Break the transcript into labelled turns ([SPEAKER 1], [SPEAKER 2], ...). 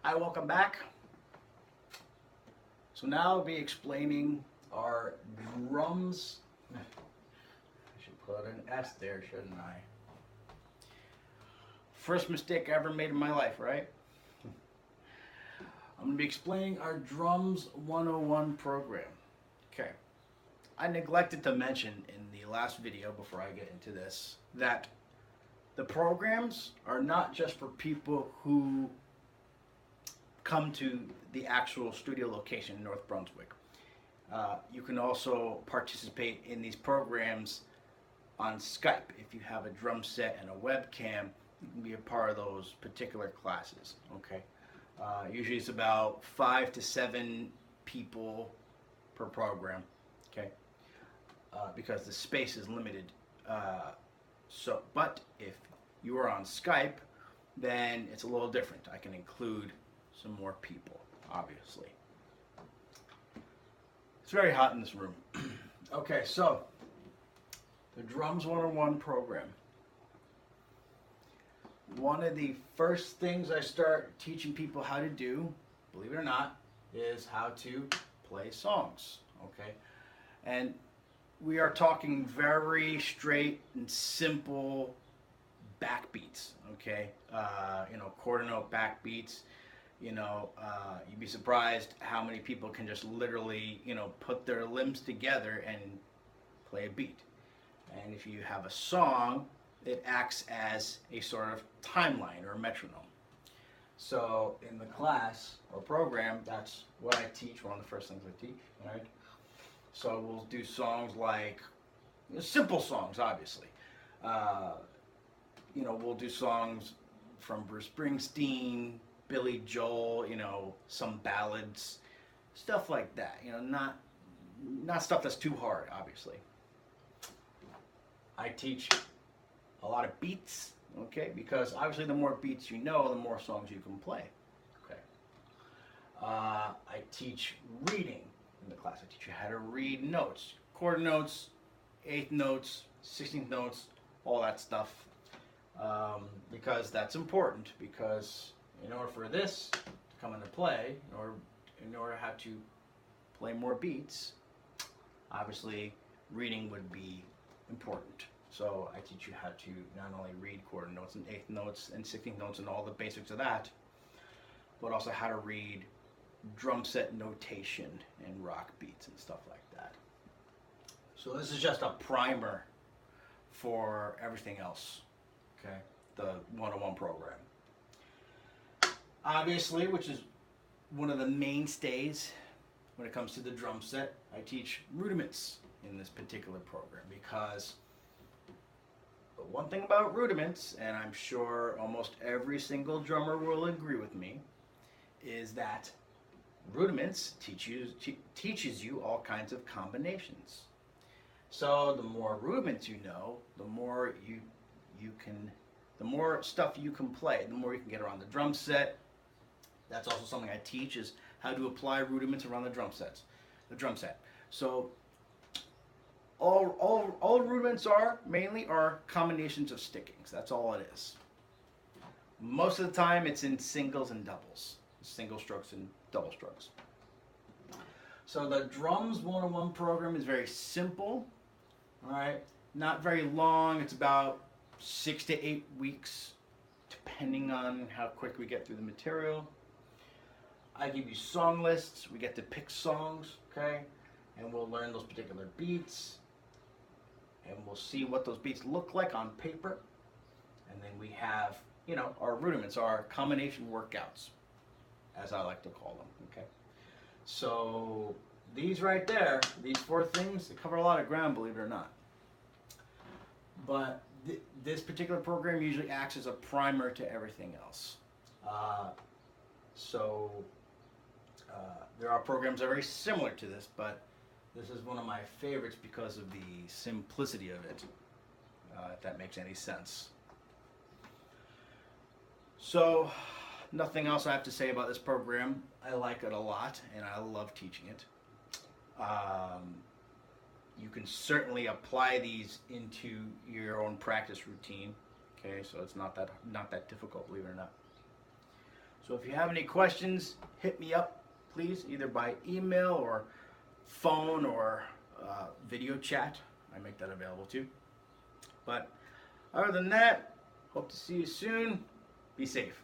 [SPEAKER 1] Hi, welcome back. So now I'll be explaining our drums. I should put an S there, shouldn't I? First mistake I ever made in my life, right? I'm going to be explaining our Drums 101 program. Okay. I neglected to mention in the last video before I get into this that the programs are not just for people who come to the actual studio location in North Brunswick. You can also participate in these programs on Skype. If you have a drum set and a webcam, you can be a part of those particular classes. Okay. Usually it's about 5 to 7 people per program. Okay. Because the space is limited. But if you are on Skype, then it's a little different. I can include some more people, obviously. It's very hot in this room. Okay, so the Drums 101 program. One of the first things I start teaching people how to do, believe it or not, is how to play songs. Okay, and we are talking very straight and simple backbeats. Okay, quarter note backbeats. You'd be surprised how many people can just literally, put their limbs together and play a beat. And if you have a song, it acts as a sort of timeline or a metronome. So in the class or program, that's what I teach. One of the first things I teach, right? So we'll do songs like simple songs, obviously. We'll do songs from Bruce Springsteen, Billy Joel, some ballads, stuff like that. Not stuff that's too hard, obviously. I teach a lot of beats, okay, because obviously the more beats you know, the more songs you can play. Okay. I teach reading in the class. I teach you how to read notes, quarter notes, eighth notes, 16th notes, all that stuff, because that's important. Because in order for this to come into play, in order how to play more beats, obviously reading would be important. So I teach you how to not only read quarter notes and eighth notes and 16th notes and all the basics of that, but also how to read drum set notation and rock beats and stuff like that. So this is just a primer for everything else, okay? The 101 program. Obviously, which is one of the mainstays when it comes to the drum set, I teach rudiments in this particular program because the one thing about rudiments, and I'm sure almost every single drummer will agree with me, is that rudiments teaches you all kinds of combinations. So the more rudiments you know, the more the more stuff you can play, the more you can get around the drum set. That's also something I teach, is how to apply rudiments around the drum set. So all rudiments mainly are combinations of stickings. That's all it is. Most of the time it's in singles and doubles. Single strokes and double strokes. So the Drums 101 program is very simple. All right, not very long. It's about 6 to 8 weeks, depending on how quick we get through the material. I give you song lists. We get to pick songs, okay? And we'll learn those particular beats. And we'll see what those beats look like on paper. And then we have, our rudiments, our combination workouts, as I like to call them, okay? So these right there, these 4 things, they cover a lot of ground, believe it or not. But this particular program usually acts as a primer to everything else. There are programs that are very similar to this, but this is one of my favorites because of the simplicity of it, if that makes any sense. So, nothing else I have to say about this program. I like it a lot, and I love teaching it. You can certainly apply these into your own practice routine. Okay, so it's not that difficult, believe it or not. So if you have any questions, hit me up, please, either by email or phone or video chat. I make that available too. But other than that, hope to see you soon. Be safe.